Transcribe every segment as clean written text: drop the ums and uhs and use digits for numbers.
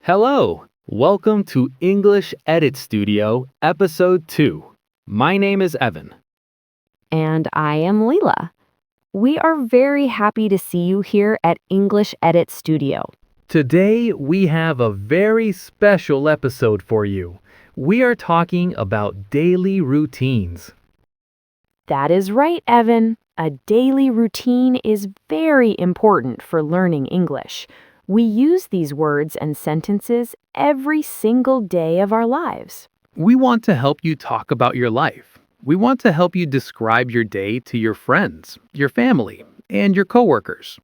Hello, welcome to English Edit Studio, Episode 2. My name is Evan. And I am Leela. We are very happy to see you here at English Edit Studio. Today we have a very special episode for you. We are talking about daily routines. That is right, Evan. A daily routine is very important for learning English. We use these words and sentences every single day of our lives. We want to help you talk about your life. We want to help you describe your day to your friends, your family, and your coworkers.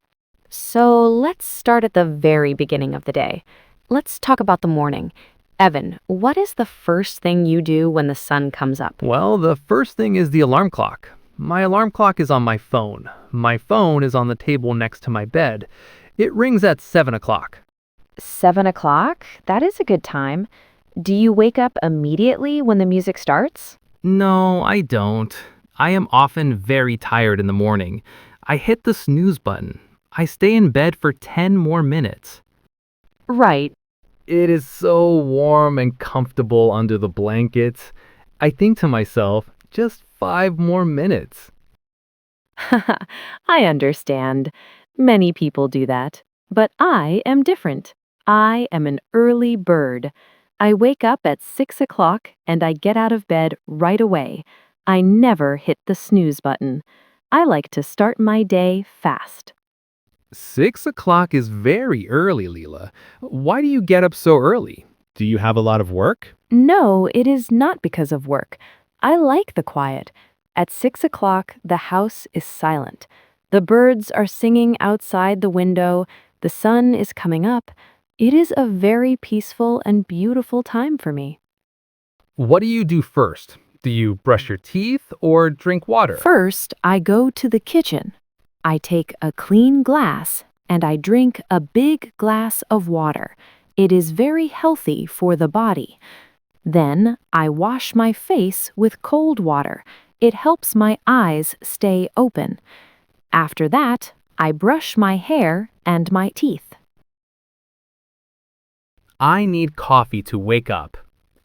So let's start at the very beginning of the day. Let's talk about the morning. Evan, what is the first thing you do when the sun comes up? Well, the first thing is the alarm clock. My alarm clock is on my phone. My phone is on the table next to my bed. It rings at 7 o'clock. 7 o'clock? That is a good time. Do you wake up immediately when the music starts? No, I don't. I am often very tired in the morning. I hit the snooze button. I stay in bed for 10 more minutes. Right. It is so warm and comfortable under the blankets. I think to myself, just 5 more minutes. I understand. Many people do that. But I am different. I am an early bird. I wake up at 6 o'clock and I get out of bed right away. I never hit the snooze button. I like to start my day fast. 6 o'clock is very early, Leela. Why do you get up so early? Do you have a lot of work? No, it is not because of work. I like the quiet. At 6 o'clock, the house is silent. The birds are singing outside the window. The sun is coming up. It is a very peaceful and beautiful time for me. What do you do first? Do you brush your teeth or drink water? First, I go to the kitchen. I take a clean glass and I drink a big glass of water. It is very healthy for the body. Then I wash my face with cold water. It helps my eyes stay open. After that, I brush my hair and my teeth. I need coffee to wake up.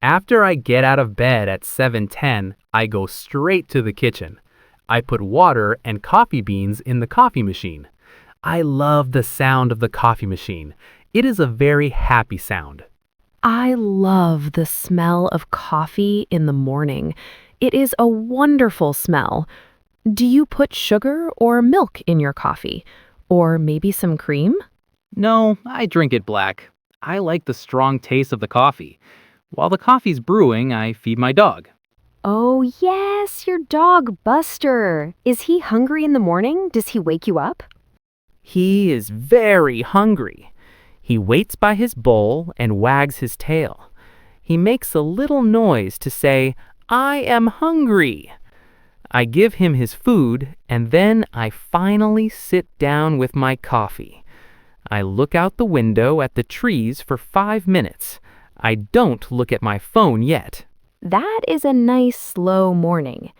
After I get out of bed at 7:10, I go straight to the kitchen. I put water and coffee beans in the coffee machine. I love the sound of the coffee machine. It is a very happy sound. I love the smell of coffee in the morning. It is a wonderful smell. Do you put sugar or milk in your coffee? Or maybe some cream? No, I drink it black. I like the strong taste of the coffee. While the coffee's brewing, I feed my dog. Oh, yes, your dog, Buster. Is he hungry in the morning? Does he wake you up? He is very hungry. He waits by his bowl and wags his tail. He makes a little noise to say, "I am hungry." I give him his food, and then I finally sit down with my coffee. I look out the window at the trees for 5 minutes. I don't look at my phone yet. That is a nice, slow morning.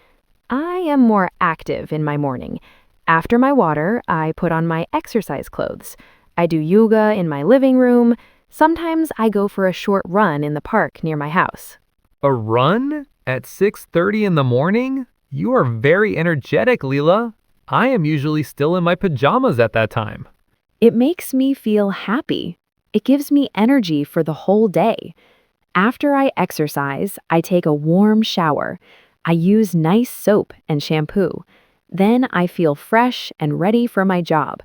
I am more active in my morning. After my water, I put on my exercise clothes. I do yoga in my living room. Sometimes I go for a short run in the park near my house. A run at 6:30 in the morning? You are very energetic, Leela. I am usually still in my pajamas at that time. It makes me feel happy. It gives me energy for the whole day. After I exercise, I take a warm shower. I use nice soap and shampoo. Then I feel fresh and ready for my job.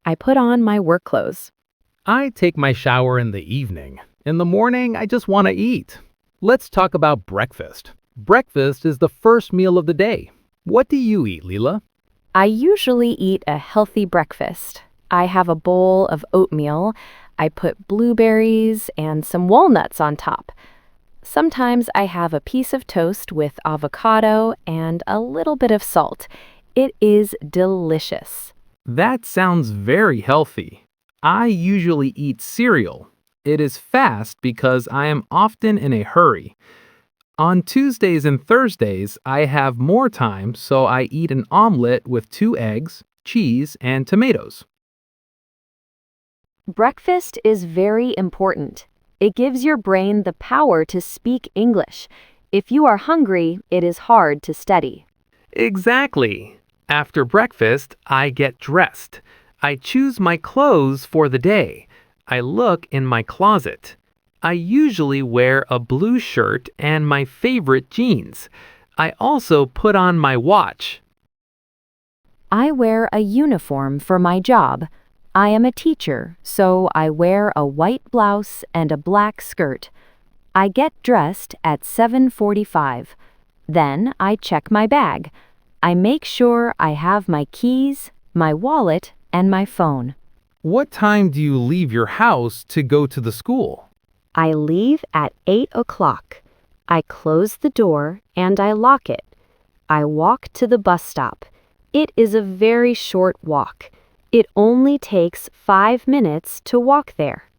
I put on my work clothes. I take my shower in the evening. In the morning, I just want to eat. Let's talk about breakfast. Breakfast is the first meal of the day. What do you eat, Leela? I usually eat a healthy breakfast. I have a bowl of oatmeal. I put blueberries and some walnuts on top. Sometimes I have a piece of toast with avocado and a little bit of salt. It is delicious. That sounds very healthy. I usually eat cereal. It is fast because I am often in a hurry. On Tuesdays and Thursdays, I have more time, so I eat an omelet with 2 eggs, cheese, and tomatoes. Breakfast is very important. It gives your brain the power to speak English. If you are hungry, it is hard to study. Exactly. After breakfast, I get dressed. I choose my clothes for the day. I look in my closet. I usually wear a blue shirt and my favorite jeans. I also put on my watch. I wear a uniform for my job. I am a teacher, so I wear a white blouse and a black skirt. I get dressed at 7:45. Then I check my bag. I make sure I have my keys, my wallet, and my phone. What time do you leave your house to go to the school? I leave at 8 o'clock. I close the door and I lock it. I walk to the bus stop. It is a very short walk. It only takes 5 minutes to walk there.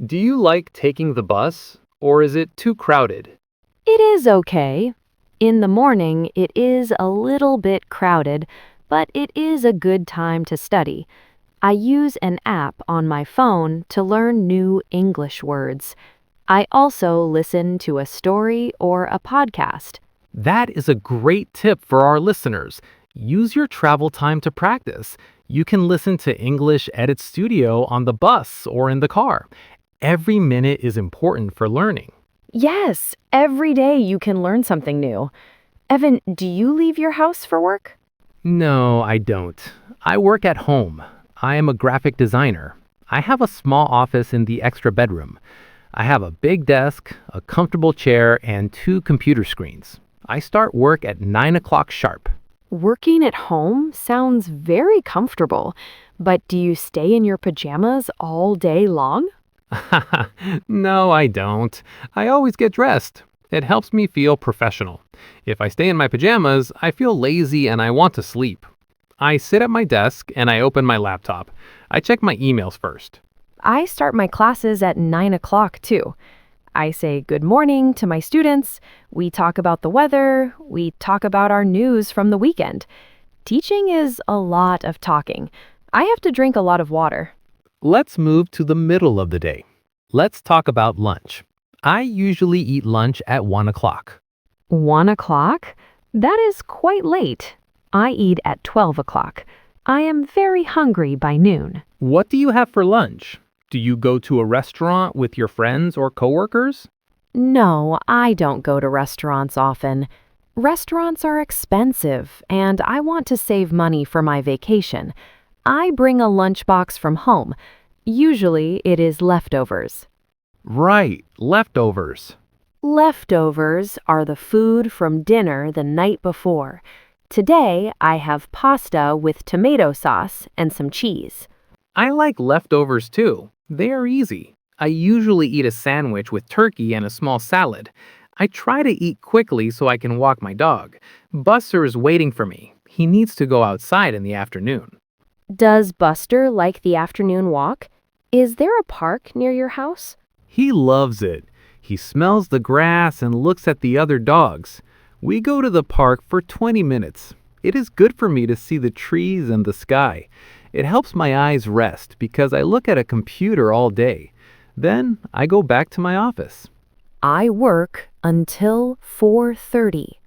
Do you like taking the bus, or is it too crowded? It is okay. In the morning, it is a little bit crowded, but it is a good time to study. I use an app on my phone to learn new English words. I also listen to a story or a podcast. That is a great tip for our listeners. Use your travel time to practice. You can listen to English Edit Studio on the bus or in the car. Every minute is important for learning. Yes, every day you can learn something new. Evan, do you leave your house for work? No, I don't. I work at home. I am a graphic designer. I have a small office in the extra bedroom. I have a big desk, a comfortable chair, and 2 computer screens. I start work at 9 o'clock sharp. Working at home sounds very comfortable, but do you stay in your pajamas all day long? No, I don't. I always get dressed. It helps me feel professional. If I stay in my pajamas, I feel lazy and I want to sleep. I sit at my desk and I open my laptop. I check my emails first. I start my classes at 9 o'clock too. I say good morning to my students. We talk about the weather. We talk about our news from the weekend. Teaching is a lot of talking. I have to drink a lot of water. Let's move to the middle of the day. Let's talk about lunch. I usually eat lunch at 1 o'clock. 1 o'clock? That is quite late. I eat at 12 o'clock. I am very hungry by noon. What do you have for lunch? Do you go to a restaurant with your friends or coworkers? No, I don't go to restaurants often. Restaurants are expensive, and I want to save money for my vacation. I bring a lunchbox from home. Usually it is leftovers. Right, leftovers. Leftovers are the food from dinner the night before. Today I have pasta with tomato sauce and some cheese. I like leftovers too. They are easy. I usually eat a sandwich with turkey and a small salad. I try to eat quickly so I can walk my dog. Buster is waiting for me. He needs to go outside in the afternoon. Does Buster like the afternoon walk? Is there a park near your house? He loves it. He smells the grass and looks at the other dogs. We go to the park for 20 minutes. It is good for me to see the trees and the sky. It helps my eyes rest because I look at a computer all day. Then I go back to my office. I work until 4:30.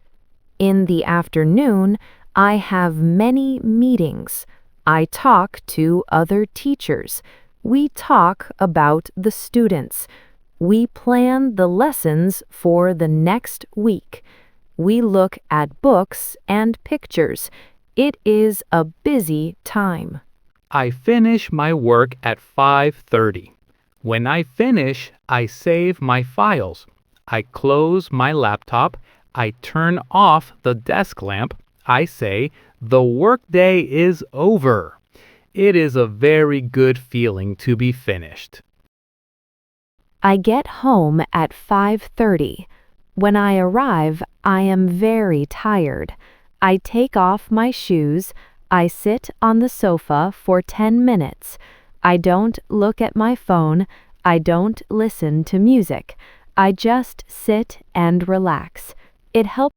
In the afternoon, I have many meetings. I talk to other teachers. We talk about the students. We plan the lessons for the next week. We look at books and pictures. It is a busy time. I finish my work at 5:30. When I finish, I save my files. I close my laptop. I turn off the desk lamp. I say, the workday is over. It is a very good feeling to be finished. I get home at 5:30. When I arrive, I am very tired. I take off my shoes. I sit on the sofa for 10 minutes. I don't look at my phone. I don't listen to music. I just sit and relax. It helps.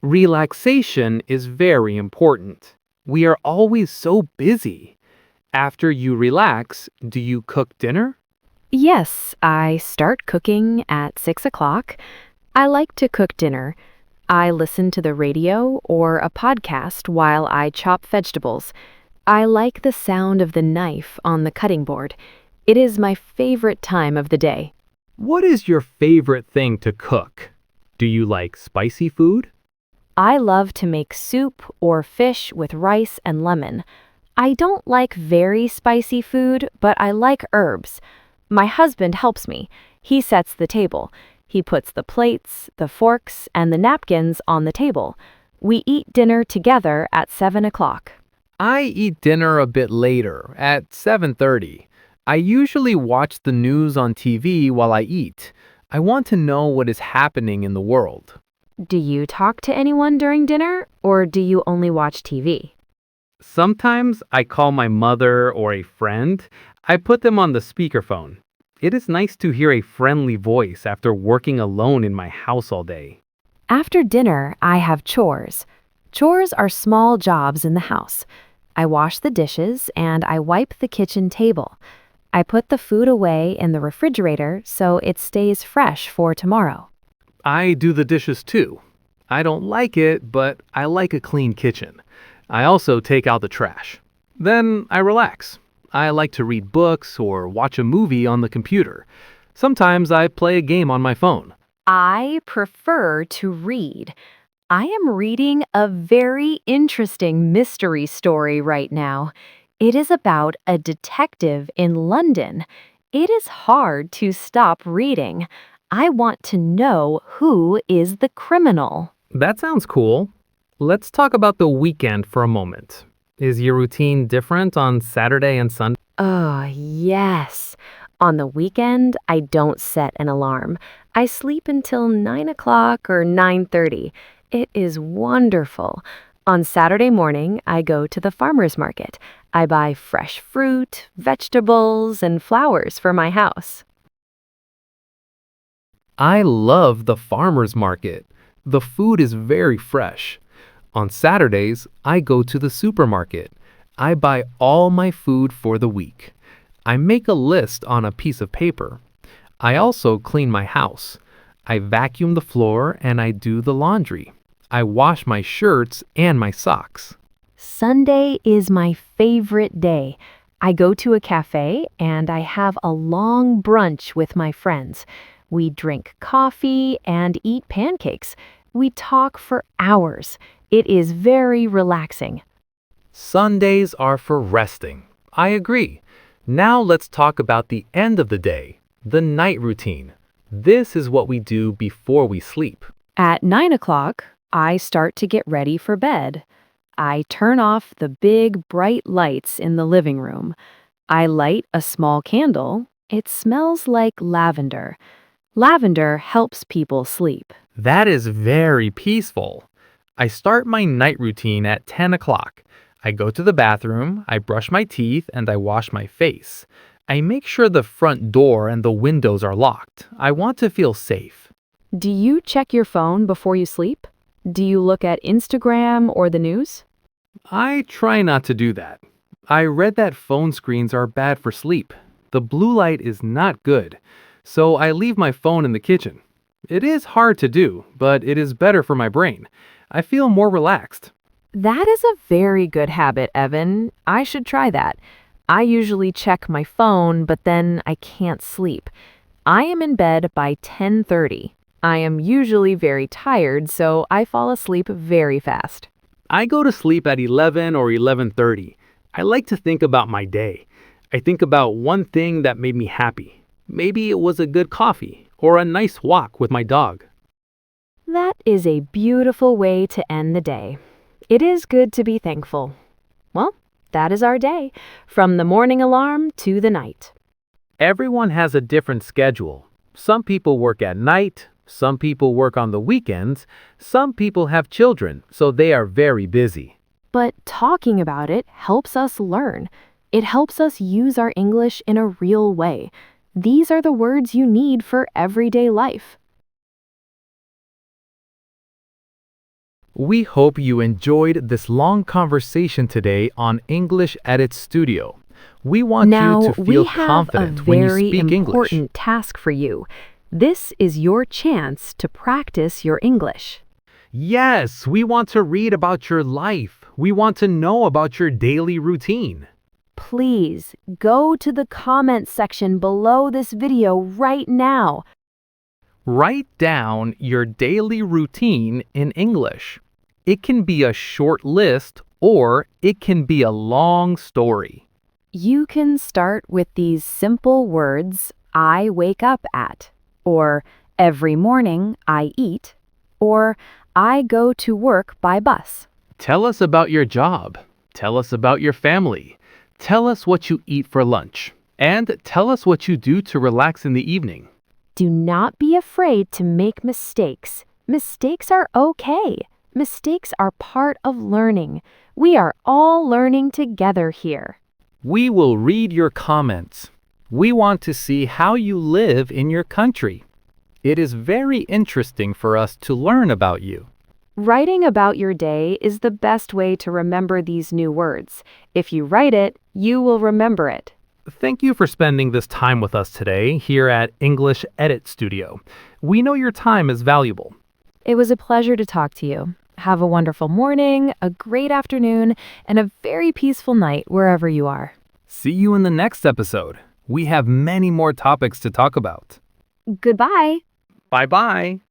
Relaxation is very important. We are always so busy. After you relax, do you cook dinner? Yes, I start cooking at 6 o'clock. I like to cook dinner. I listen to the radio or a podcast while I chop vegetables. I like the sound of the knife on the cutting board. It is my favorite time of the day. What is your favorite thing to cook? Do you like spicy food? I love to make soup or fish with rice and lemon. I don't like very spicy food, but I like herbs. My husband helps me. He sets the table. He puts the plates, the forks, and the napkins on the table. We eat dinner together at 7 o'clock. I eat dinner a bit later, at 7:30. I usually watch the news on TV while I eat. I want to know what is happening in the world. Do you talk to anyone during dinner, or do you only watch TV? Sometimes I call my mother or a friend. I put them on the speakerphone. It is nice to hear a friendly voice after working alone in my house all day. After dinner, I have chores. Chores are small jobs in the house. I wash the dishes and I wipe the kitchen table. I put the food away in the refrigerator so it stays fresh for tomorrow. I do the dishes too. I don't like it, but I like a clean kitchen. I also take out the trash. Then I relax. I like to read books or watch a movie on the computer. Sometimes I play a game on my phone. I prefer to read. I am reading a very interesting mystery story right now. It is about a detective in London. It is hard to stop reading. I want to know who is the criminal. That sounds cool. Let's talk about the weekend for a moment. Is your routine different on Saturday and Sunday? Oh, yes. On the weekend, I don't set an alarm. I sleep until 9 o'clock or 9:30. It is wonderful. On Saturday morning, I go to the farmer's market. I buy fresh fruit, vegetables, and flowers for my house. I love the farmer's market. The food is very fresh. On Saturdays, I go to the supermarket. I buy all my food for the week. I make a list on a piece of paper. I also clean my house. I vacuum the floor and I do the laundry. I wash my shirts and my socks. Sunday is my favorite day. I go to a cafe and I have a long brunch with my friends. We drink coffee and eat pancakes. We talk for hours. It is very relaxing. Sundays are for resting. I agree. Now let's talk about the end of the day, the night routine. This is what we do before we sleep. At 9 o'clock, I start to get ready for bed. I turn off the big, bright lights in the living room. I light a small candle. It smells like lavender. Lavender helps people sleep. That is very peaceful. I start my night routine at 10 o'clock. I go to the bathroom, I brush my teeth, and I wash my face. I make sure the front door and the windows are locked. I want to feel safe. Do you check your phone before you sleep? Do you look at Instagram or the news? I try not to do that. I read that phone screens are bad for sleep. The blue light is not good, so I leave my phone in the kitchen. It is hard to do, but it is better for my brain. I feel more relaxed. That is a very good habit, Evan. I should try that. I usually check my phone, but then I can't sleep. I am in bed by 10:30. I am usually very tired, so I fall asleep very fast. I go to sleep at 11 or 11:30. I like to think about my day. I think about one thing that made me happy. Maybe it was a good coffee or a nice walk with my dog. That is a beautiful way to end the day. It is good to be thankful. Well, that is our day, from the morning alarm to the night. Everyone has a different schedule. Some people work at night, some people work on the weekends, some people have children, so they are very busy. But talking about it helps us learn. It helps us use our English in a real way. These are the words you need for everyday life. We hope you enjoyed this long conversation today on English Edit Studio. We want Now, you to we feel have a confident when you very speak English. important task for you. This is your chance to practice your English. Yes, we want to read about your life. We want to know about your daily routine. Please go to the comments section below this video right now. Write down your daily routine in English. It can be a short list or it can be a long story. You can start with these simple words, I wake up at, or every morning I eat, or I go to work by bus. Tell us about your job. Tell us about your family. Tell us what you eat for lunch. And tell us what you do to relax in the evening. Do not be afraid to make mistakes. Mistakes are okay. Mistakes are part of learning. We are all learning together here. We will read your comments. We want to see how you live in your country. It is very interesting for us to learn about you. Writing about your day is the best way to remember these new words. If you write it, you will remember it. Thank you for spending this time with us today here at English Edit Studio. We know your time is valuable. It was a pleasure to talk to you. Have a wonderful morning, a great afternoon, and a very peaceful night wherever you are. See you in the next episode. We have many more topics to talk about. Goodbye. Bye-bye.